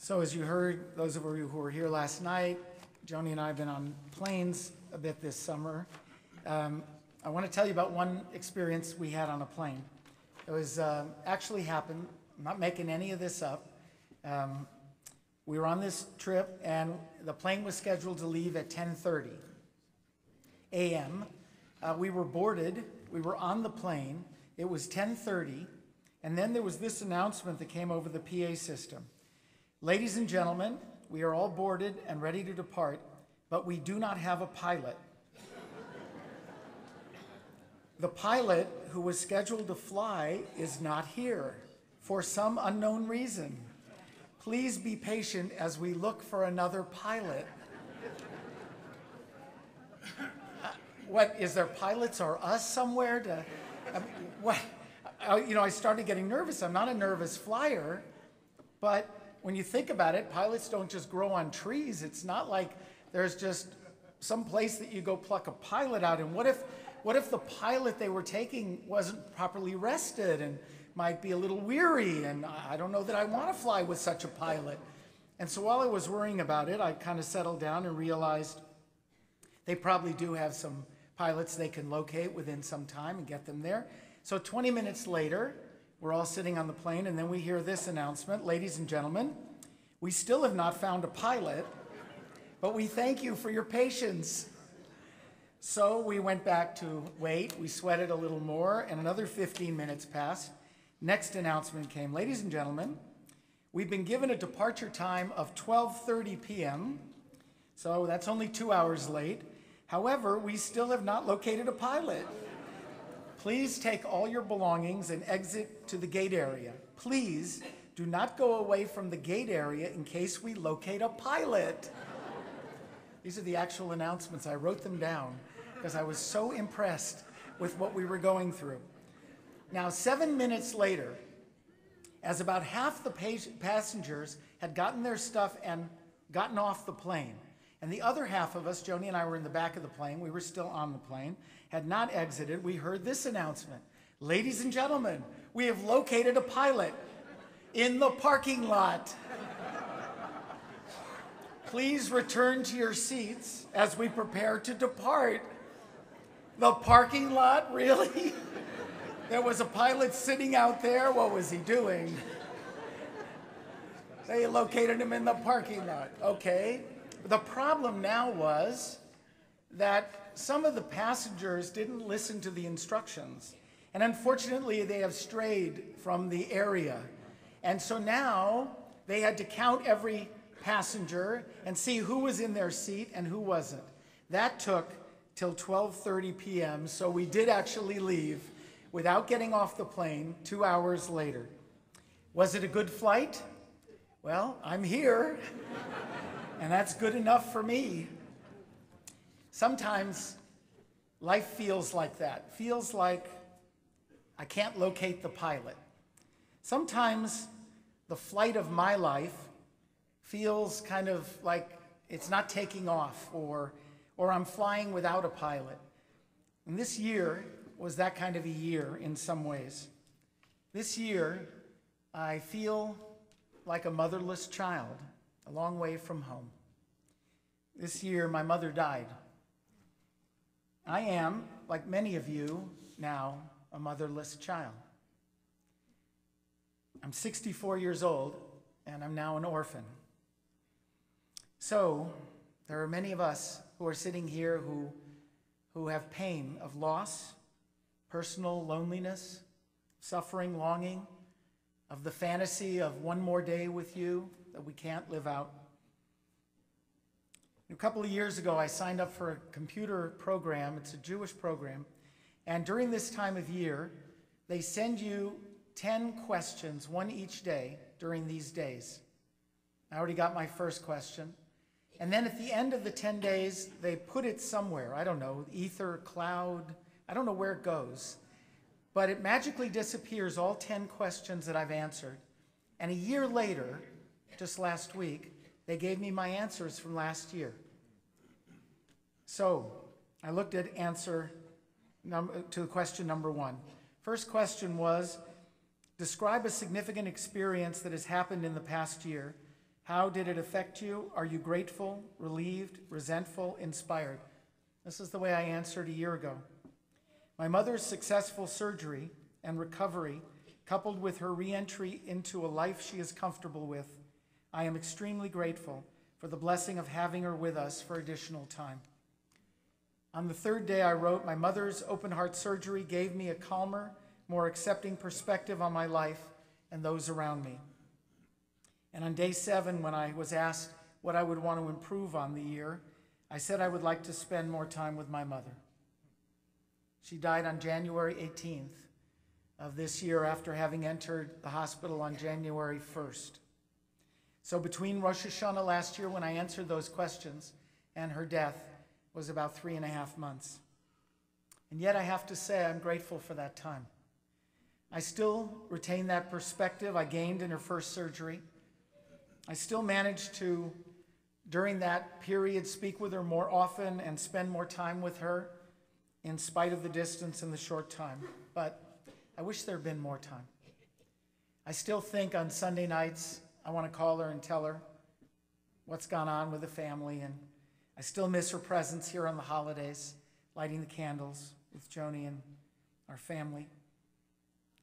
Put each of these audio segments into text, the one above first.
So as you heard, those of you who were here last night, Joni and I have been on planes a bit this summer. I want to tell you about one experience we had on a plane. It was actually happened. I'm not making any of this up. We were on this trip, and the plane was scheduled to leave at 10:30 a.m. We were boarded. We were on the plane. It was 10:30, and then there was this announcement that came over the PA system. Ladies and gentlemen, we are all boarded and ready to depart, but we do not have a pilot. The pilot who was scheduled to fly is not here for some unknown reason. Please be patient as we look for another pilot. What, is there pilots or us somewhere to, what? I started getting nervous. I'm not a nervous flyer, but when you think about it, pilots don't just grow on trees. It's not like there's just some place that you go pluck a pilot out. And what if the pilot they were taking wasn't properly rested and might be a little weary, and I don't know that I want to fly with such a pilot. And so while I was worrying about it, I kind of settled down and realized they probably do have some pilots they can locate within some time and get them there. So 20 minutes later, we're all sitting on the plane, and then we hear this announcement: ladies and gentlemen, we still have not found a pilot, but we thank you for your patience. So we went back to wait. We sweated a little more, and another 15 minutes passed. Next announcement came: ladies and gentlemen, we've been given a departure time of 12:30 p.m., so that's only 2 hours late. However, we still have not located a pilot. Please take all your belongings and exit to the gate area. Please do not go away from the gate area in case we locate a pilot. These are the actual announcements. I wrote them down because I was so impressed with what we were going through. Now, 7 minutes later, as about half the passengers had gotten their stuff and gotten off the plane, and the other half of us, Joni and I, were in the back of the plane, we were still on the plane, had not exited, we heard this announcement: ladies and gentlemen, we have located a pilot in the parking lot. Please return to your seats as we prepare to depart. The parking lot, really? There was a pilot sitting out there. What was he doing? They located him in the parking lot. Okay. The problem now was that some of the passengers didn't listen to the instructions. And unfortunately, they have strayed from the area. And so now they had to count every passenger and see who was in their seat and who wasn't. That took till 12:30 p.m., so we did actually leave without getting off the plane 2 hours later. Was it a good flight? Well, I'm here, and that's good enough for me. Sometimes life feels like that. Feels like I can't locate the pilot. Sometimes the flight of my life feels kind of like it's not taking off, or I'm flying without a pilot. And this year was that kind of a year in some ways. This year, I feel like a motherless child, a long way from home. This year, my mother died. I am, like many of you now, a motherless child. I'm 64 years old, and I'm now an orphan. So, there are many of us who are sitting here who have pain of loss, personal loneliness, suffering, longing, of the fantasy of one more day with you that we can't live out. A couple of years ago, I signed up for a computer program. It's a Jewish program. And during this time of year, they send you 10 questions, one each day, during these days. I already got my first question. And then at the end of the 10 days, they put it somewhere. I don't know, ether, cloud. I don't know where it goes. But it magically disappears, all 10 questions that I've answered. And a year later, just last week, they gave me my answers from last year. So I looked at answer to question number 1. First question was, describe a significant experience that has happened in the past year. How did it affect you? Are you grateful, relieved, resentful, inspired? This is the way I answered a year ago. My mother's successful surgery and recovery, coupled with her re-entry into a life she is comfortable with, I am extremely grateful for the blessing of having her with us for additional time. On the third day, I wrote, my mother's open heart surgery gave me a calmer, more accepting perspective on my life and those around me. And on day 7, when I was asked what I would want to improve on the year, I said I would like to spend more time with my mother. She died on January 18th of this year after having entered the hospital on January 1st. So between Rosh Hashanah last year, when I answered those questions, and her death was about 3.5 months. And yet I have to say I'm grateful for that time. I still retain that perspective I gained in her first surgery. I still managed to, during that period, speak with her more often and spend more time with her in spite of the distance and the short time. But I wish there had been more time. I still think on Sunday nights, I want to call her and tell her what's gone on with the family, and I still miss her presence here on the holidays, lighting the candles with Joni and our family.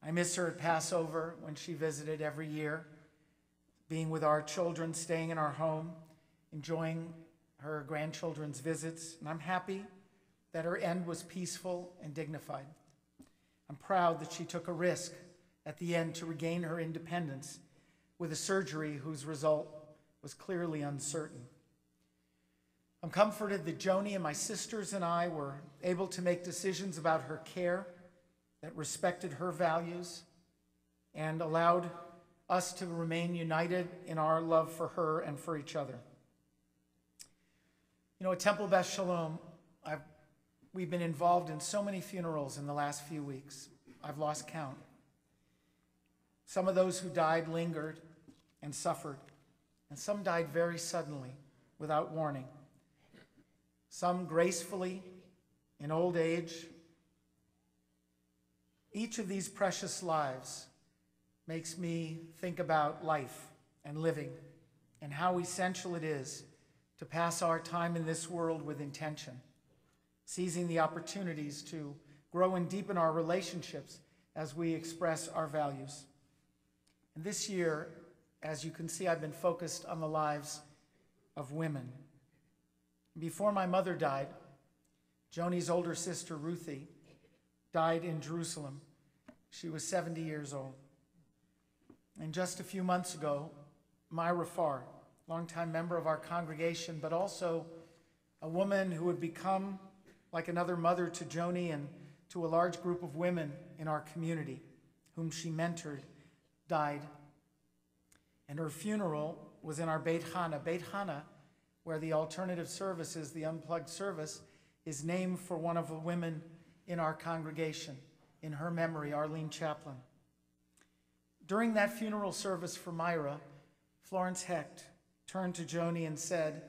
I miss her at Passover when she visited every year, being with our children, staying in our home, enjoying her grandchildren's visits, and I'm happy that her end was peaceful and dignified. I'm proud that she took a risk at the end to regain her independence with a surgery whose result was clearly uncertain. I'm comforted that Joni and my sisters and I were able to make decisions about her care that respected her values and allowed us to remain united in our love for her and for each other. You know, at Temple Beth Shalom, we've been involved in so many funerals in the last few weeks. I've lost count. Some of those who died lingered and suffered, and some died very suddenly, without warning. Some gracefully, in old age. Each of these precious lives makes me think about life and living and how essential it is to pass our time in this world with intention, seizing the opportunities to grow and deepen our relationships as we express our values. And this year, as you can see, I've been focused on the lives of women. Before my mother died, Joni's older sister, Ruthie, died in Jerusalem. She was 70 years old. And just a few months ago, Myra Farr, longtime member of our congregation, but also a woman who would become like another mother to Joni and to a large group of women in our community, whom she mentored, died. And her funeral was in our Beit Hana. Beit Hana, where the alternative service is the unplugged service, is named for one of the women in our congregation, in her memory, Arlene Chaplin. During that funeral service for Myra, Florence Hecht turned to Joni and said,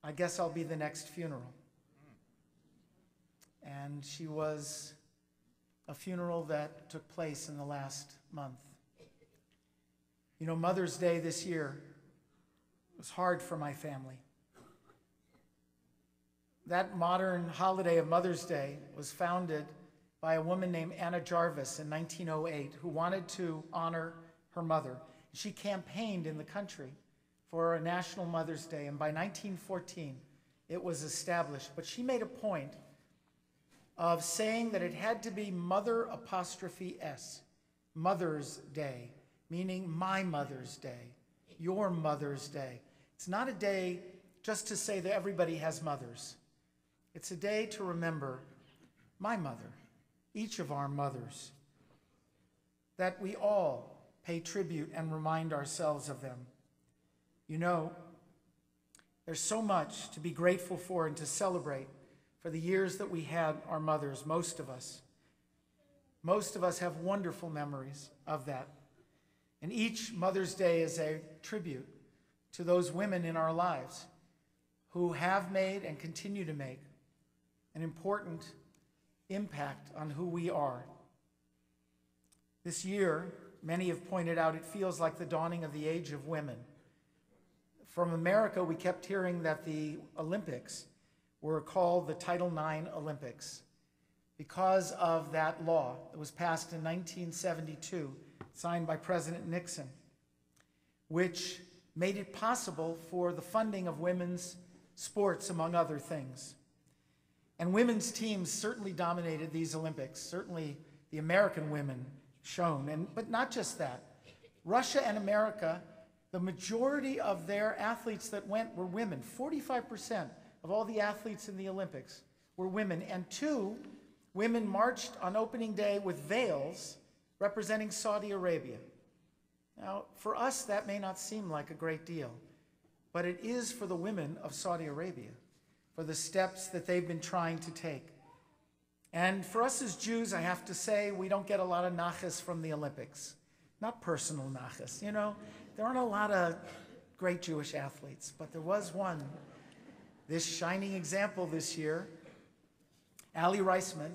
I guess I'll be the next funeral. And she was a funeral that took place in the last month. You know, Mother's Day this year was hard for my family. That modern holiday of Mother's Day was founded by a woman named Anna Jarvis in 1908 who wanted to honor her mother. She campaigned in the country for a National Mother's Day, and by 1914 it was established. But she made a point of saying that it had to be Mother''S, Mother's Day, meaning my Mother's Day, your Mother's Day. It's not a day just to say that everybody has mothers. It's a day to remember my mother, each of our mothers, that we all pay tribute and remind ourselves of them. You know, there's so much to be grateful for and to celebrate for the years that we had our mothers, most of us. Most of us have wonderful memories of that. And each Mother's Day is a tribute to those women in our lives who have made and continue to make an important impact on who we are. This year, many have pointed out, it feels like the dawning of the age of women. From America, we kept hearing that the Olympics were called the Title IX Olympics because of that law that was passed in 1972, signed by President Nixon, which made it possible for the funding of women's sports, among other things. And women's teams certainly dominated these Olympics, certainly the American women shone, but not just that. Russia and America, the majority of their athletes that went were women. 45% of all the athletes in the Olympics were women, and 2 women marched on opening day with veils representing Saudi Arabia. Now, for us, that may not seem like a great deal, but it is for the women of Saudi Arabia, for the steps that they've been trying to take. And for us as Jews, I have to say, we don't get a lot of nachas from the Olympics. Not personal nachas, you know. There aren't a lot of great Jewish athletes, but there was one. This shining example this year, Ali Reisman,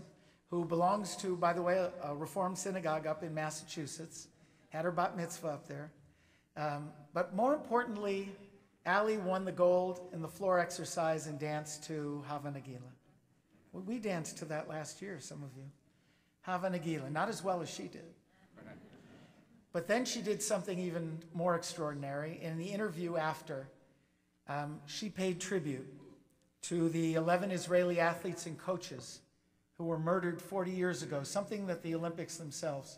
who belongs to, by the way, a Reformed synagogue up in Massachusetts, had her bat mitzvah up there. But more importantly, Ali won the gold in the floor exercise and danced to Hava Nagila. Well, we danced to that last year, some of you. Hava Nagila, not as well as she did. But then she did something even more extraordinary. In the interview after, she paid tribute to the 11 Israeli athletes and coaches who were murdered 40 years ago, something that the Olympics themselves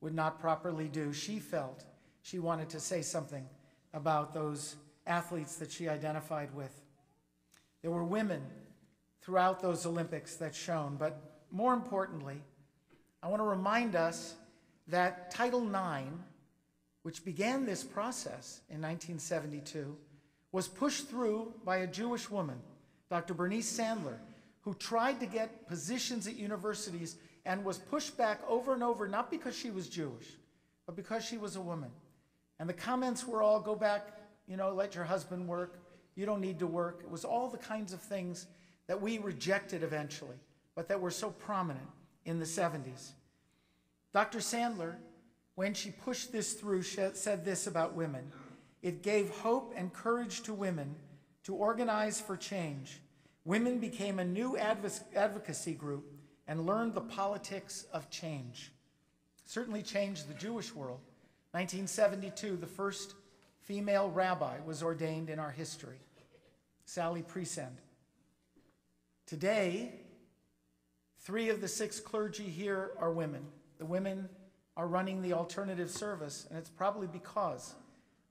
would not properly do. She felt she wanted to say something about those athletes that she identified with. There were women throughout those Olympics that shone, but more importantly, I want to remind us that Title IX, which began this process in 1972, was pushed through by a Jewish woman, Dr. Bernice Sandler, who tried to get positions at universities and was pushed back over and over, not because she was Jewish, but because she was a woman. And the comments were all, go back, you know, let your husband work, you don't need to work. It was all the kinds of things that we rejected eventually, but that were so prominent in the 70s. Dr. Sandler, when she pushed this through, said this about women: it gave hope and courage to women to organize for change. Women became a new advocacy group and learned the politics of change. Certainly changed the Jewish world. 1972, the first female rabbi was ordained in our history, Sally Priesand. Today, 3 of the 6 clergy here are women. The women are running the alternative service, and it's probably because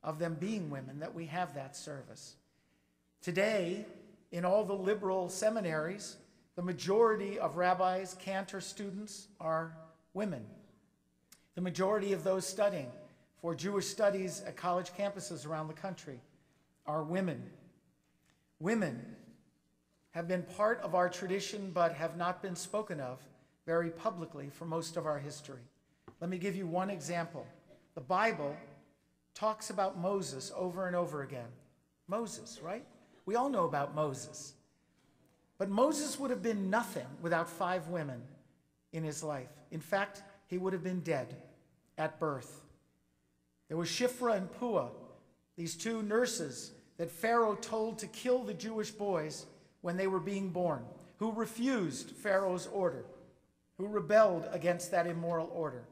of them being women that we have that service. Today, in all the liberal seminaries, the majority of rabbis, cantor students are women. The majority of those studying for Jewish studies at college campuses around the country are women. Women have been part of our tradition but have not been spoken of very publicly for most of our history. Let me give you one example. The Bible talks about Moses over and over again. Moses, right? We all know about Moses. But Moses would have been nothing without 5 women in his life. In fact, he would have been dead at birth. There was Shiphrah and Puah, these 2 nurses that Pharaoh told to kill the Jewish boys when they were being born, who refused Pharaoh's order, who rebelled against that immoral order.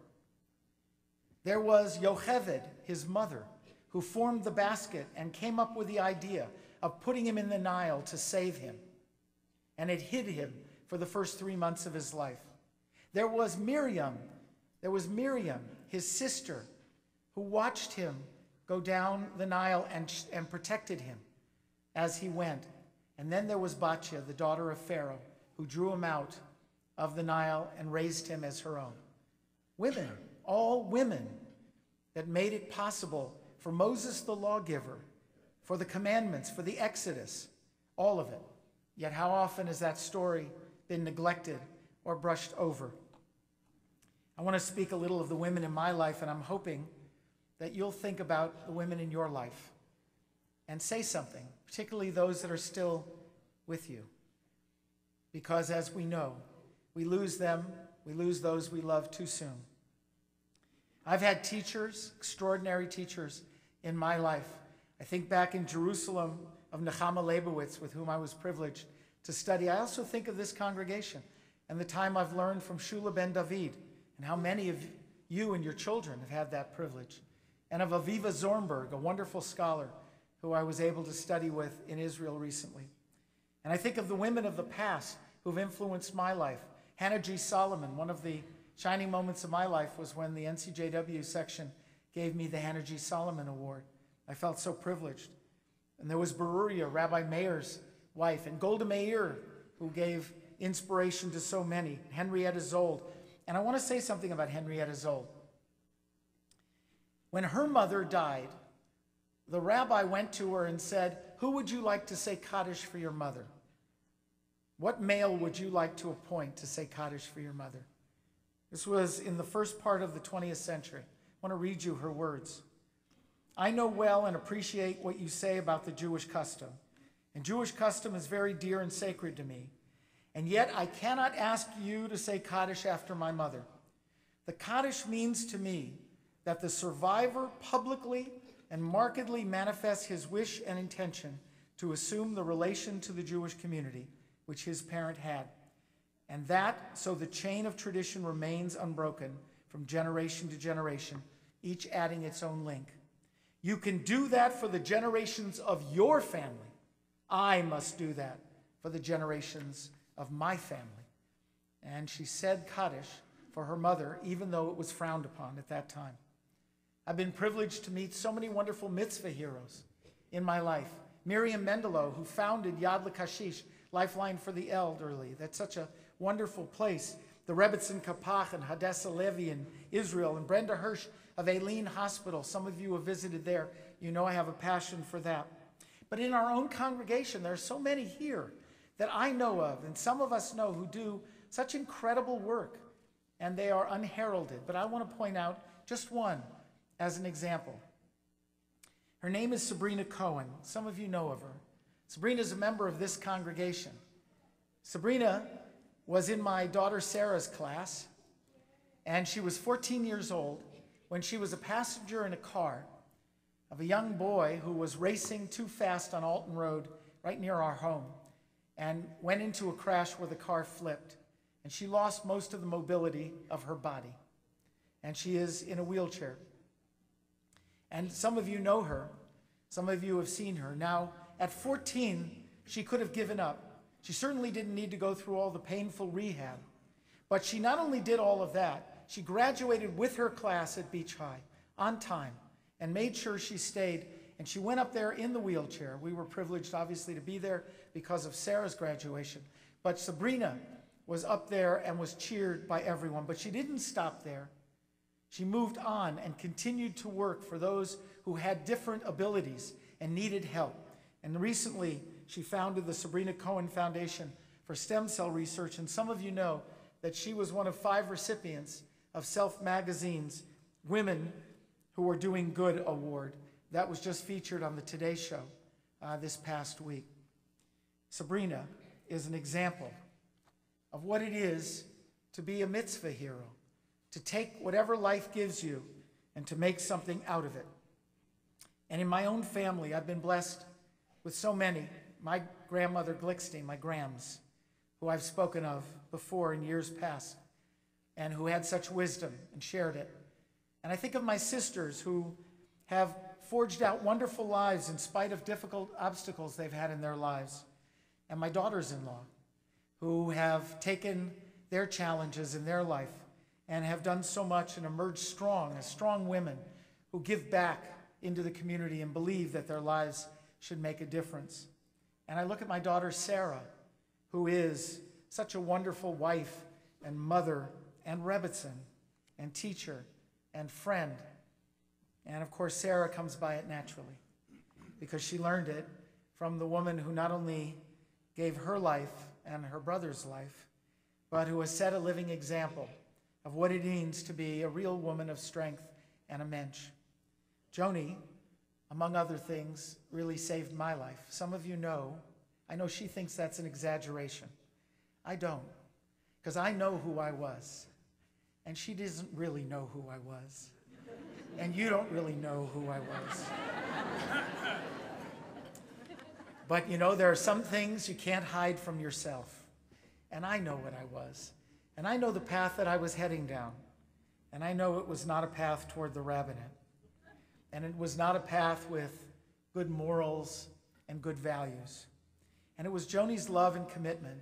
There was Yocheved, his mother, who formed the basket and came up with the idea of putting him in the Nile to save him. And it hid him for the first 3 months of his life. There was Miriam, his sister, who watched him go down the Nile and protected him as he went. And then there was Batya, the daughter of Pharaoh, who drew him out of the Nile and raised him as her own. Women, all women, that made it possible for Moses the lawgiver, for the commandments, for the Exodus, all of it. Yet how often has that story been neglected or brushed over? I want to speak a little of the women in my life, and I'm hoping that you'll think about the women in your life and say something, particularly those that are still with you. Because as we know, we lose them, we lose those we love too soon. I've had teachers, extraordinary teachers in my life. I think back in Jerusalem of Nechama Leibowitz, with whom I was privileged to study. I also think of this congregation and the time I've learned from Shula ben David, and how many of you and your children have had that privilege. And of Aviva Zornberg, a wonderful scholar who I was able to study with in Israel recently. And I think of the women of the past who've influenced my life. Hannah G. Solomon, one of the shining moments of my life was when the NCJW section gave me the Hannah G. Solomon Award. I felt so privileged. And there was Beruria, Rabbi Meir's wife, and Golda Meir, who gave inspiration to so many, Henrietta Zold. And I want to say something about Henrietta Zold. When her mother died, the rabbi went to her and said, "Who would you like to say Kaddish for your mother? What male would you like to appoint to say Kaddish for your mother?" This was in the first part of the 20th century. I want to read you her words. "I know well and appreciate what you say about the Jewish custom, and Jewish custom is very dear and sacred to me. And yet I cannot ask you to say Kaddish after my mother. The Kaddish means to me that the survivor publicly and markedly manifests his wish and intention to assume the relation to the Jewish community which his parent had, and that so the chain of tradition remains unbroken from generation to generation, each adding its own link. You can do that for the generations of your family. I must do that for the generations of my family." And she said Kaddish for her mother, even though it was frowned upon at that time. I've been privileged to meet so many wonderful mitzvah heroes in my life. Miriam Mendelow, who founded Yad L'Kashish, Lifeline for the Elderly. That's such a wonderful place. The Rebbetzin Kapach and Hadassah Levi in Israel, and Brenda Hirsch of Eileen Hospital. Some of you have visited there. You know I have a passion for that. But in our own congregation, there are so many here that I know of, and some of us know, who do such incredible work, and they are unheralded. But I want to point out just one as an example. Her name is Sabrina Cohen. Some of you know of her. Sabrina is a member of this congregation. Sabrina was in my daughter Sarah's class, and she was 14 years old when she was a passenger in a car of a young boy who was racing too fast on Alton Road right near our home, and went into a crash where the car flipped, and she lost most of the mobility of her body, and she is in a wheelchair. And some of you know her. Some of you have seen her. Now, at 14, she could have given up. She certainly didn't need to go through all the painful rehab, but she not only did all of that, she graduated with her class at Beach High on time and made sure she stayed. And she went up there in the wheelchair. We were privileged, obviously, to be there because of Sarah's graduation. But Sabrina was up there and was cheered by everyone. But she didn't stop there. She moved on and continued to work for those who had different abilities and needed help. And recently, she founded the Sabrina Cohen Foundation for Stem Cell Research. And some of you know that she was one of 5 recipients of Self Magazine's Women Who Are Doing Good Award. That was just featured on the Today Show this past week. Sabrina is an example of what it is to be a mitzvah hero, to take whatever life gives you and to make something out of it. And in my own family, I've been blessed with so many. My grandmother Glickstein, my Grams, who I've spoken of before in years past, and who had such wisdom and shared it. And I think of my sisters who have forged out wonderful lives in spite of difficult obstacles they've had in their lives. And my daughters-in-law, who have taken their challenges in their life and have done so much and emerged strong, as strong women who give back into the community and believe that their lives should make a difference. And I look at my daughter Sarah, who is such a wonderful wife and mother and Rebbetzin and teacher and friend. And of course, Sarah comes by it naturally because she learned it from the woman who not only gave her life and her brother's life, but who has set a living example of what it means to be a real woman of strength and a mensch. Joni, among other things, really saved my life. Some of you know, I know she thinks that's an exaggeration. I don't, because I know who I was, and she doesn't really know who I was. And you don't really know who I was. But you know, there are some things you can't hide from yourself. And I know what I was. And I know the path that I was heading down. And I know it was not a path toward the rabbinate. And it was not a path with good morals and good values. And it was Joni's love and commitment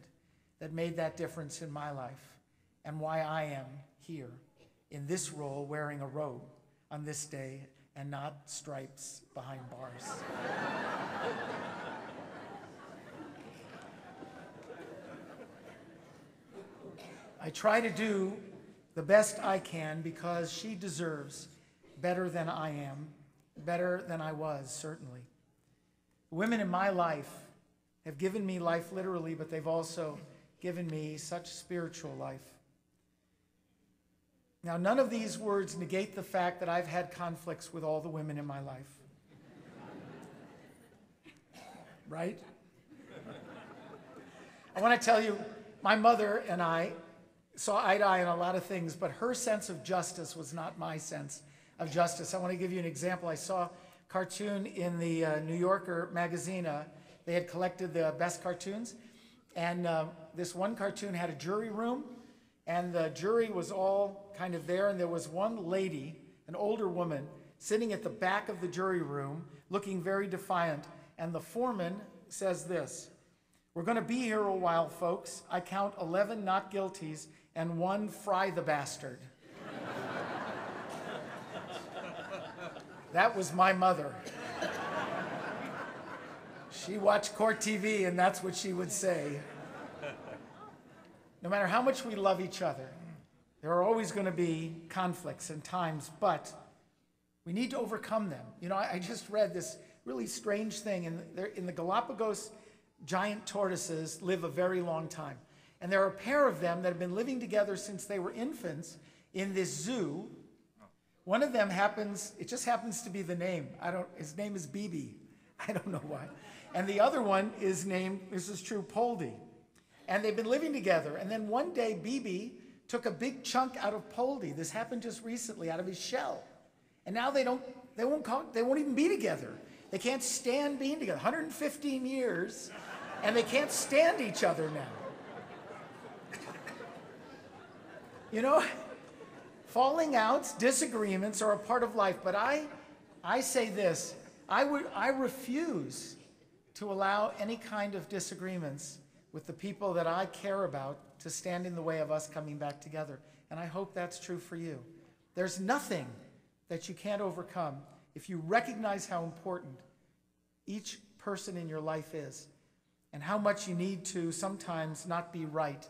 that made that difference in my life and why I am here in this role wearing a robe on this day and not stripes behind bars. I try to do the best I can because she deserves better than I am, better than I was, certainly. The women in my life have given me life literally, but they've also given me such spiritual life. Now, none of these words negate the fact that I've had conflicts with all the women in my life. Right? I want to tell you, my mother and I saw eye to eye on a lot of things, but her sense of justice was not my sense of justice. I want to give you an example. I saw a cartoon in the New Yorker magazine. They had collected the best cartoons, and this one cartoon had a jury room, and the jury was all kind of there, and there was one lady, an older woman, sitting at the back of the jury room, looking very defiant, and the foreman says this: "We're going to be here a while, folks. I count 11 not guilties and 1 fry the bastard." That was my mother. She watched court TV, and that's what she would say. No matter how much we love each other, there are always going to be conflicts and times, but we need to overcome them. You know, I just read this really strange thing. In the Galapagos, giant tortoises live a very long time. And there are a pair of them that have been living together since they were infants in this zoo. One of them it just happens to be the name. His name is Bibi. I don't know why. And the other one is named, this is true, Poldy. And they've been living together. And then one day, Bibi took a big chunk out of Poldy. This happened just recently, out of his shell. And now they won't even be together. They can't stand being together. 115 years, and they can't stand each other now. You know, falling outs, disagreements are a part of life, but I say this, I refuse to allow any kind of disagreements with the people that I care about to stand in the way of us coming back together. And I hope that's true for you. There's nothing that you can't overcome if you recognize how important each person in your life is and how much you need to sometimes not be right,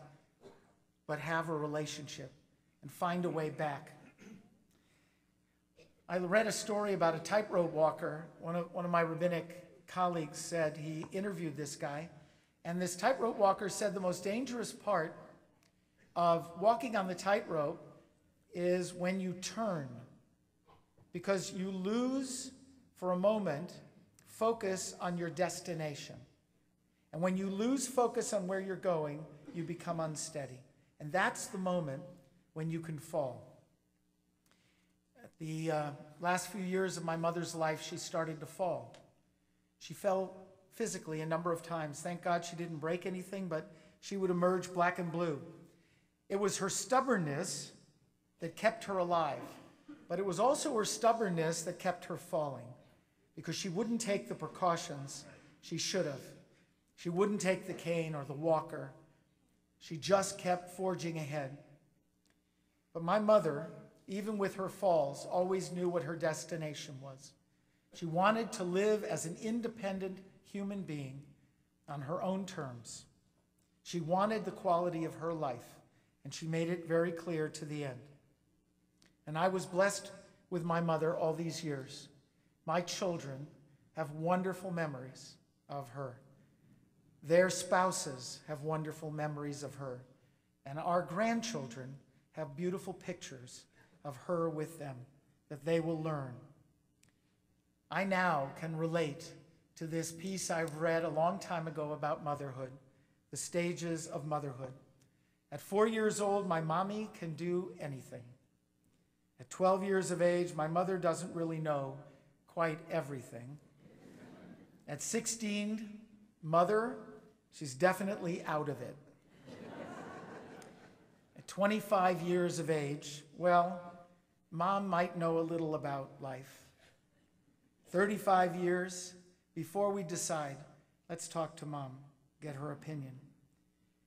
but have a relationship and find a way back. I read a story about a tightrope walker. One of my rabbinic colleagues said he interviewed this guy, and this tightrope walker said the most dangerous part of walking on the tightrope is when you turn, because you lose for a moment focus on your destination. And when you lose focus on where you're going, you become unsteady. And that's the moment when you can fall. At the last few years of my mother's life, she started to fall. She fell physically a number of times. Thank God she didn't break anything, but she would emerge black and blue. It was her stubbornness that kept her alive, but it was also her stubbornness that kept her falling, because she wouldn't take the precautions she should have. She wouldn't take the cane or the walker. She just kept forging ahead. But my mother, even with her falls, always knew what her destination was. She wanted to live as an independent human being on her own terms. She wanted the quality of her life, and she made it very clear to the end. And I was blessed with my mother all these years. My children have wonderful memories of her. Their spouses have wonderful memories of her. And our grandchildren have beautiful pictures of her with them that they will learn. I now can relate to this piece I've read a long time ago about motherhood, the stages of motherhood. At 4 years old, my mommy can do anything. At 12 years of age, my mother doesn't really know quite everything. At 16, Mother, she's definitely out of it. At 25 years of age, well, Mom might know a little about life. 35 years before we decide, let's talk to Mom, get her opinion.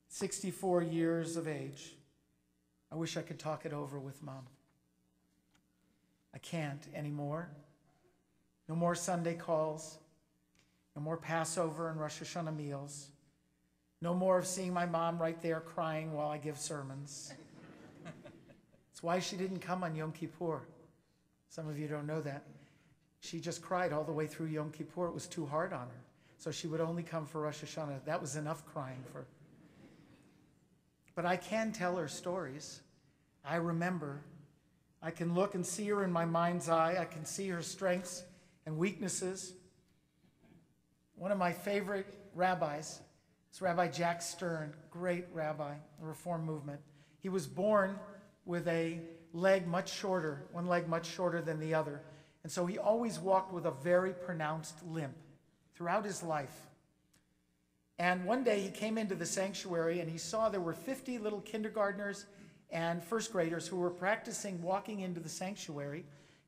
64 years of age, I wish I could talk it over with Mom. I can't anymore. No more Sunday calls. No more Passover and Rosh Hashanah meals. No more of seeing my mom right there crying while I give sermons. That's why she didn't come on Yom Kippur. Some of you don't know that. She just cried all the way through Yom Kippur. It was too hard on her. So she would only come for Rosh Hashanah. That was enough crying for her. But I can tell her stories. I remember. I can look and see her in my mind's eye. I can see her strengths and weaknesses. One of my favorite rabbis is Rabbi Jack Stern, great rabbi, the Reform movement. He was born with a leg much shorter, one leg much shorter than the other. And so he always walked with a very pronounced limp throughout his life. And one day he came into the sanctuary and he saw there were 50 little kindergartners and first graders who were practicing walking into the sanctuary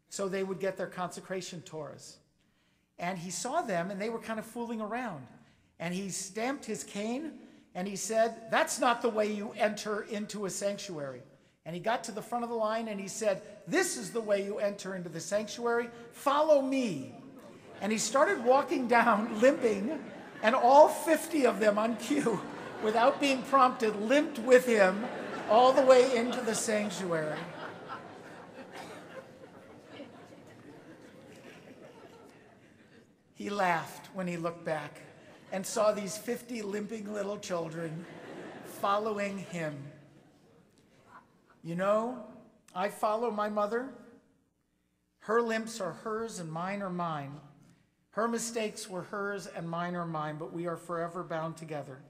so they would get their consecration Torahs. And he saw them and they were kind of fooling around. And he stamped his cane and he said, "That's not the way you enter into a sanctuary." And he got to the front of the line and he said, "This is the way you enter into the sanctuary. Follow me." And he started walking down, limping, and all 50 of them on cue, without being prompted, limped with him all the way into the sanctuary. He laughed when he looked back and saw these 50 limping little children following him. You know, I follow my mother. Her limps are hers and mine are mine. Her mistakes were hers and mine are mine, but we are forever bound together.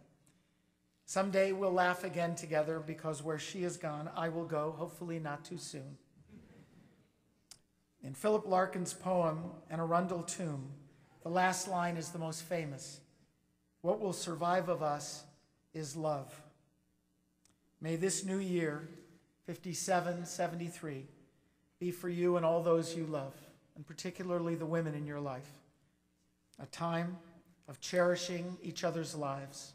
Someday we'll laugh again together because where she is gone, I will go, hopefully not too soon. In Philip Larkin's poem, An Arundel Tomb, the last line is the most famous. What will survive of us is love. May this new year, 5773, be for you and all those you love, and particularly the women in your life, a time of cherishing each other's lives,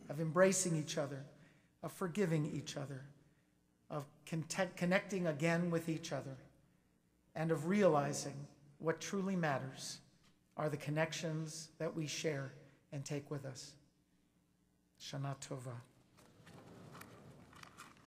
of embracing each other, of forgiving each other, of connecting again with each other, and of realizing what truly matters are the connections that we share and take with us. Shana Tova.